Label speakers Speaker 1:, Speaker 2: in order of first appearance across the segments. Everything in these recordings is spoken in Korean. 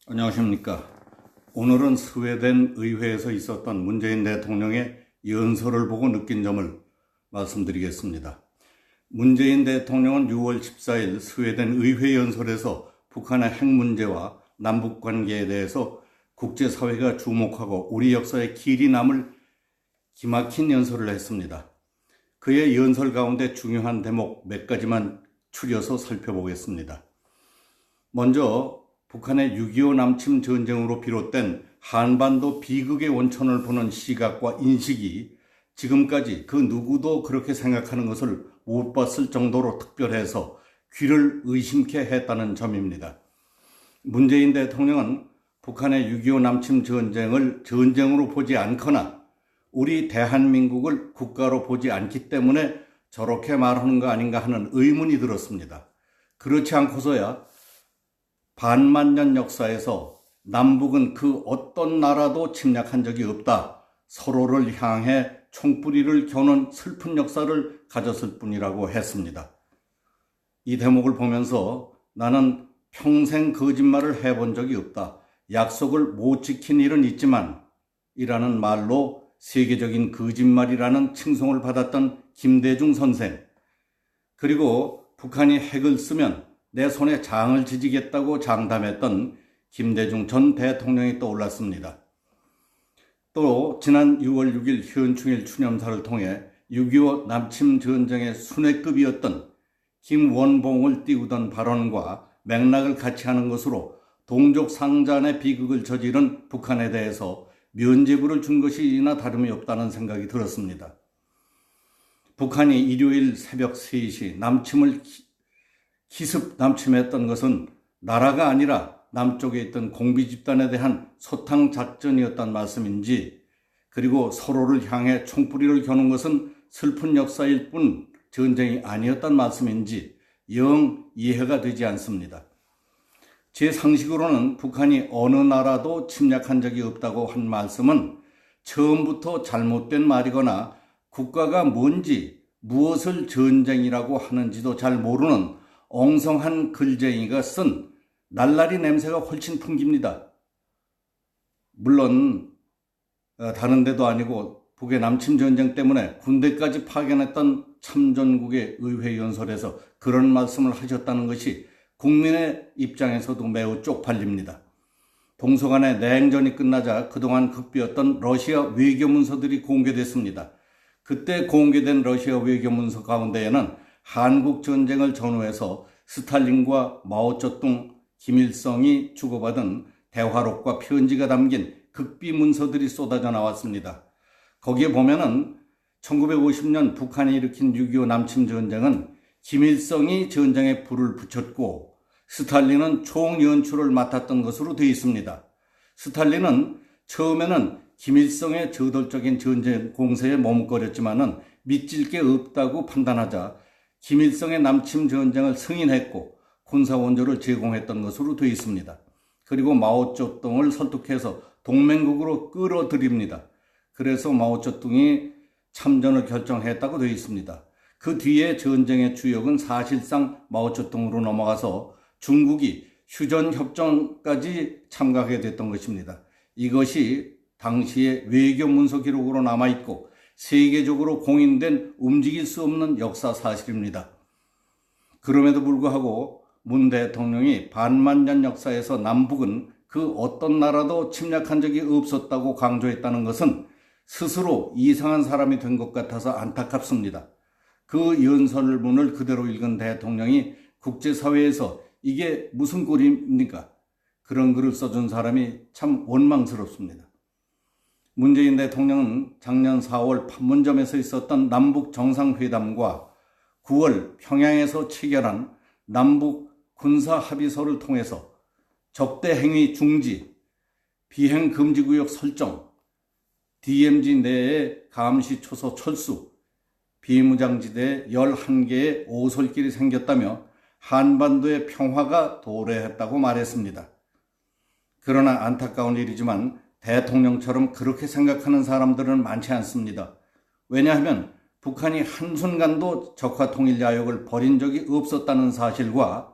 Speaker 1: 안녕하십니까. 오늘은 스웨덴 의회에서 있었던 문재인 대통령의 연설을 보고 느낀 점을 말씀드리겠습니다. 문재인 대통령은 6월 14일 스웨덴 의회 연설에서 북한의 핵 문제와 남북 관계에 대해서 국제사회가 주목하고 우리 역사에 길이 남을 기막힌 연설을 했습니다. 그의 연설 가운데 중요한 대목 몇 가지만 추려서 살펴보겠습니다. 먼저 북한의 6.25 남침 전쟁으로 비롯된 한반도 비극의 원천을 보는 시각과 인식이 지금까지 그 누구도 그렇게 생각하는 것을 못 봤을 정도로 특별해서 귀를 의심케 했다는 점입니다. 문재인 대통령은 북한의 6.25 남침 전쟁을 전쟁으로 보지 않거나 우리 대한민국을 국가로 보지 않기 때문에 저렇게 말하는 거 아닌가 하는 의문이 들었습니다. 그렇지 않고서야 반만년 역사에서 남북은 그 어떤 나라도 침략한 적이 없다. 서로를 향해 총뿌리를 겨눈 슬픈 역사를 가졌을 뿐이라고 했습니다. 이 대목을 보면서 나는 평생 거짓말을 해본 적이 없다. 약속을 못 지킨 일은 있지만 이라는 말로 세계적인 거짓말이라는 칭송을 받았던 김대중 선생, 그리고 북한이 핵을 쓰면 내 손에 장을 지지겠다고 장담했던 김대중 전 대통령이 떠올랐습니다. 또 지난 6월 6일 현충일 추념사를 통해 6.25 남침 전쟁의 순회급이었던 김원봉을 띄우던 발언과 맥락을 같이 하는 것으로 동족 상잔의 비극을 저지른 북한에 대해서 면죄부를 준 것이나 다름이 없다는 생각이 들었습니다. 북한이 일요일 새벽 3시 남침을 기습 남침했던 것은 나라가 아니라 남쪽에 있던 공비 집단에 대한 소탕 작전이었단 말씀인지, 그리고 서로를 향해 총뿌리를 겨눈 것은 슬픈 역사일 뿐 전쟁이 아니었단 말씀인지 영 이해가 되지 않습니다. 제 상식으로는 북한이 어느 나라도 침략한 적이 없다고 한 말씀은 처음부터 잘못된 말이거나 국가가 뭔지 무엇을 전쟁이라고 하는지도 잘 모르는 엉성한 글쟁이가 쓴 날라리 냄새가 훨씬 풍깁니다. 물론 다른 데도 아니고 북의 남침 전쟁 때문에 군대까지 파견했던 참전국의 의회 연설에서 그런 말씀을 하셨다는 것이 국민의 입장에서도 매우 쪽팔립니다. 동서간의 냉전이 끝나자 그동안 극비였던 러시아 외교 문서들이 공개됐습니다. 그때 공개된 러시아 외교 문서 가운데에는 한국 전쟁을 전후해서 스탈린과 마오쩌둥, 김일성이 주고받은 대화록과 편지가 담긴 극비 문서들이 쏟아져 나왔습니다. 거기에 보면은 1950년 북한이 일으킨 6.25 남침 전쟁은 김일성이 전쟁에 불을 붙였고 스탈린은 총연출을 맡았던 것으로 되어 있습니다. 스탈린은 처음에는 김일성의 저돌적인 전쟁 공세에 머뭇거렸지만은 믿질 게 없다고 판단하자 김일성의 남침 전쟁을 승인했고 군사 원조를 제공했던 것으로 되어 있습니다. 그리고 마오쩌둥을 설득해서 동맹국으로 끌어들입니다. 그래서 마오쩌둥이 참전을 결정했다고 되어 있습니다. 그 뒤에 전쟁의 주역은 사실상 마오쩌둥으로 넘어가서 중국이 휴전협정까지 참가하게 됐던 것입니다. 이것이 당시의 외교 문서 기록으로 남아있고 세계적으로 공인된 움직일 수 없는 역사 사실입니다. 그럼에도 불구하고 문 대통령이 반만년 역사에서 남북은 그 어떤 나라도 침략한 적이 없었다고 강조했다는 것은 스스로 이상한 사람이 된 것 같아서 안타깝습니다. 그 연설문을 그대로 읽은 대통령이 국제사회에서 이게 무슨 꼴입니까? 그런 글을 써준 사람이 참 원망스럽습니다. 문재인 대통령은 작년 4월 판문점에서 있었던 남북 정상회담과 9월 평양에서 체결한 남북 군사합의서를 통해서 적대 행위 중지, 비행금지구역 설정, DMZ 내에 감시 초소 철수, 비무장지대에 11개의 오솔길이 생겼다며 한반도의 평화가 도래했다고 말했습니다. 그러나 안타까운 일이지만 대통령처럼 그렇게 생각하는 사람들은 많지 않습니다. 왜냐하면 북한이 한순간도 적화통일 야욕을 버린 적이 없었다는 사실과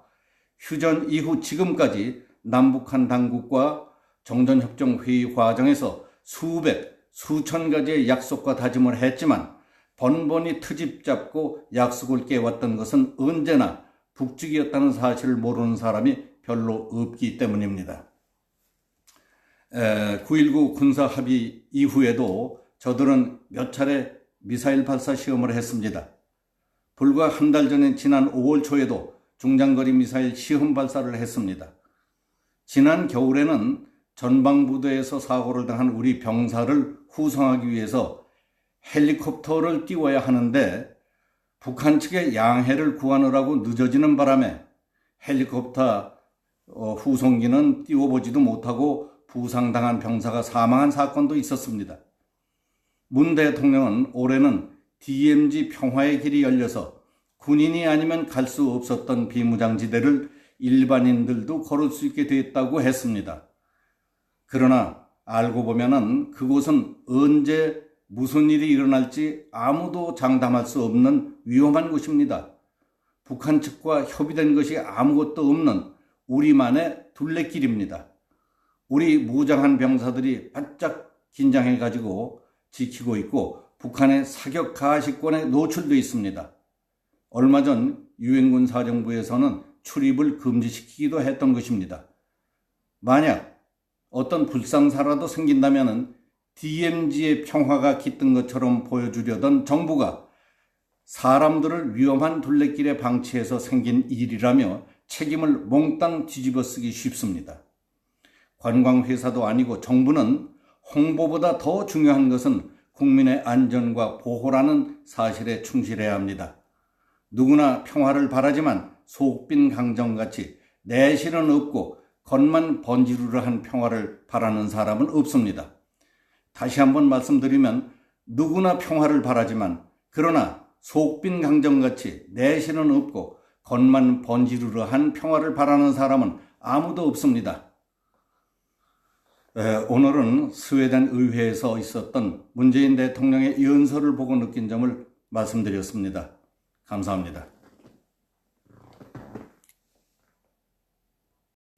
Speaker 1: 휴전 이후 지금까지 남북한 당국과 정전협정회의 과정에서 수천 가지의 약속과 다짐을 했지만 번번이 트집 잡고 약속을 깨왔던 것은 언제나 북측이었다는 사실을 모르는 사람이 별로 없기 때문입니다. 9.19 군사합의 이후에도 저들은 몇 차례 미사일 발사 시험을 했습니다. 불과 한 달 전인 지난 5월 초에도 중장거리 미사일 시험 발사를 했습니다. 지난 겨울에는 전방부대에서 사고를 당한 우리 병사를 후송하기 위해서 헬리콥터를 띄워야 하는데 북한 측의 양해를 구하느라고 늦어지는 바람에 헬리콥터 후송기는 띄워보지도 못하고 부상당한 병사가 사망한 사건도 있었습니다. 문 대통령은 올해는 DMZ 평화의 길이 열려서 군인이 아니면 갈 수 없었던 비무장지대를 일반인들도 걸을 수 있게 됐다고 했습니다. 그러나 알고 보면은 그곳은 언제 무슨 일이 일어날지 아무도 장담할 수 없는 위험한 곳입니다. 북한 측과 협의된 것이 아무것도 없는 우리만의 둘레길입니다. 우리 무장한 병사들이 바짝 긴장해가지고 지키고 있고 북한의 사격 가시권에 노출되어 있습니다. 얼마 전 유엔군 사령부에서는 출입을 금지시키기도 했던 것입니다. 만약 어떤 불상사라도 생긴다면 DMZ의 평화가 깃든 것처럼 보여주려던 정부가 사람들을 위험한 둘레길에 방치해서 생긴 일이라며 책임을 몽땅 뒤집어쓰기 쉽습니다. 관광회사도 아니고 정부는 홍보보다 더 중요한 것은 국민의 안전과 보호라는 사실에 충실해야 합니다. 누구나 평화를 바라지만 속빈 강정같이 내실은 없고 겉만 번지르르한 평화를 바라는 사람은 없습니다. 다시 한번 말씀드리면 누구나 평화를 바라지만 그러나 속빈 강정같이 내실은 없고 겉만 번지르르한 평화를 바라는 사람은 아무도 없습니다. 오늘은 스웨덴 의회에서 있었던 문재인 대통령의 연설을 보고 느낀 점을 말씀드렸습니다. 감사합니다.